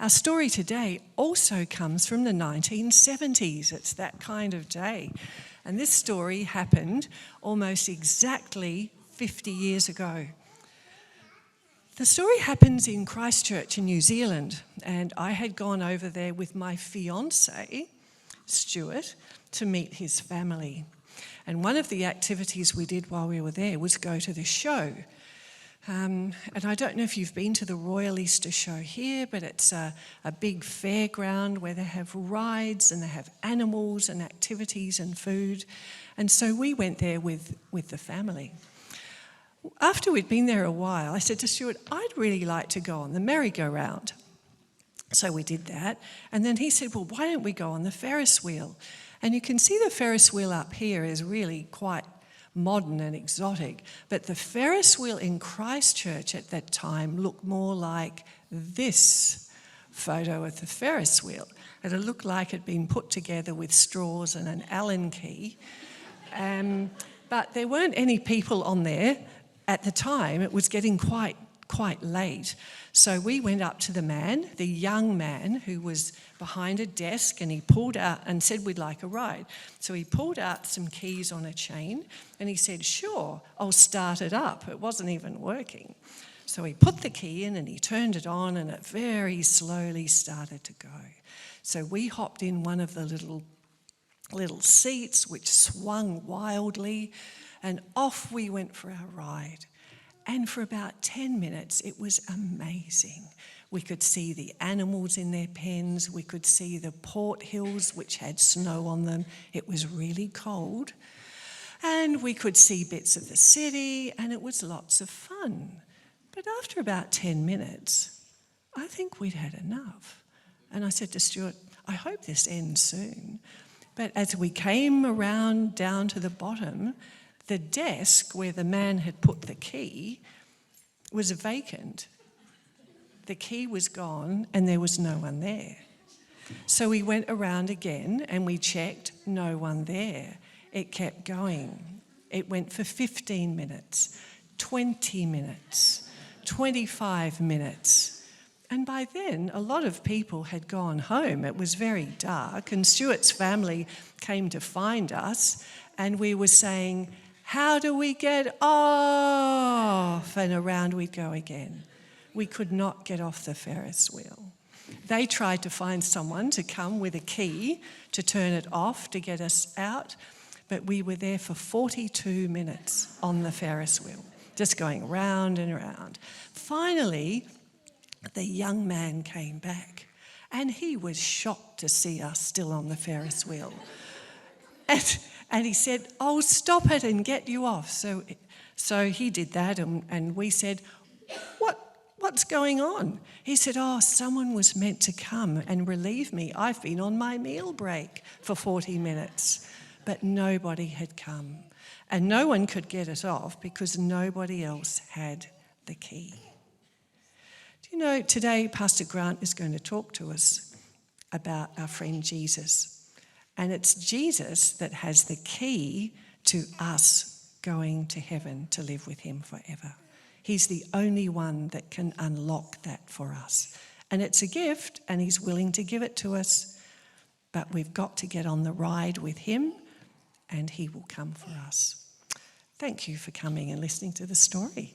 Our story today also comes from the 1970s. It's that kind of day. And this story happened almost exactly 50 years ago. The story happens in Christchurch in New Zealand, and I had gone over there with my fiancé, Stuart, to meet his family. And one of the activities we did while we were there was go to the show. And I don't know if you've been to the Royal Easter Show here, but it's a big fairground where they have rides and they have animals and activities and food. And so we went there with the family. After we'd been there a while, I said to Stuart, I'd really like to go on the merry-go-round. So we did that. And then he said, well, why don't we go on the Ferris wheel? And you can see the Ferris wheel up here is really quite modern and exotic. But the Ferris wheel in Christchurch at that time looked more like this photo of the Ferris wheel. It looked like it'd been put together with straws and an Allen key. But there weren't any people on there at the time. It was getting quite late. So we went up to the young man who was behind a desk, and he pulled out and said we'd like a ride. So he pulled out some keys on a chain and he said, sure, I'll start it up. It wasn't even working. So he put the key in and he turned it on, and it very slowly started to go. So we hopped in one of the little seats, which swung wildly, and off we went for our ride. And for about 10 minutes, it was amazing. We could see the animals in their pens. We could see the port hills, which had snow on them. It was really cold. And we could see bits of the city, and it was lots of fun. But after about 10 minutes, I think we'd had enough. And I said to Stuart, I hope this ends soon. But as we came around down to the bottom, the desk where the man had put the key was vacant. The key was gone and there was no one there. So we went around again and we checked, no one there. It kept going. It went for 15 minutes, 20 minutes, 25 minutes. And by then, a lot of people had gone home. It was very dark, and Stuart's family came to find us, and we were saying, how do we get off? And around we'd go again. We could not get off the Ferris wheel. They tried to find someone to come with a key to turn it off to get us out, but we were there for 42 minutes on the Ferris wheel, just going round and around. Finally, the young man came back, and he was shocked to see us still on the Ferris wheel. And he said, I'll stop it and get you off. So he did that, and we said, what's going on? He said, someone was meant to come and relieve me. I've been on my meal break for 40 minutes. But nobody had come. And no one could get it off because nobody else had the key. Do you know, today Pastor Grant is going to talk to us about our friend Jesus. And it's Jesus that has the key to us going to heaven to live with him forever. He's the only one that can unlock that for us. And it's a gift, and he's willing to give it to us. But we've got to get on the ride with him, and he will come for us. Thank you for coming and listening to the story.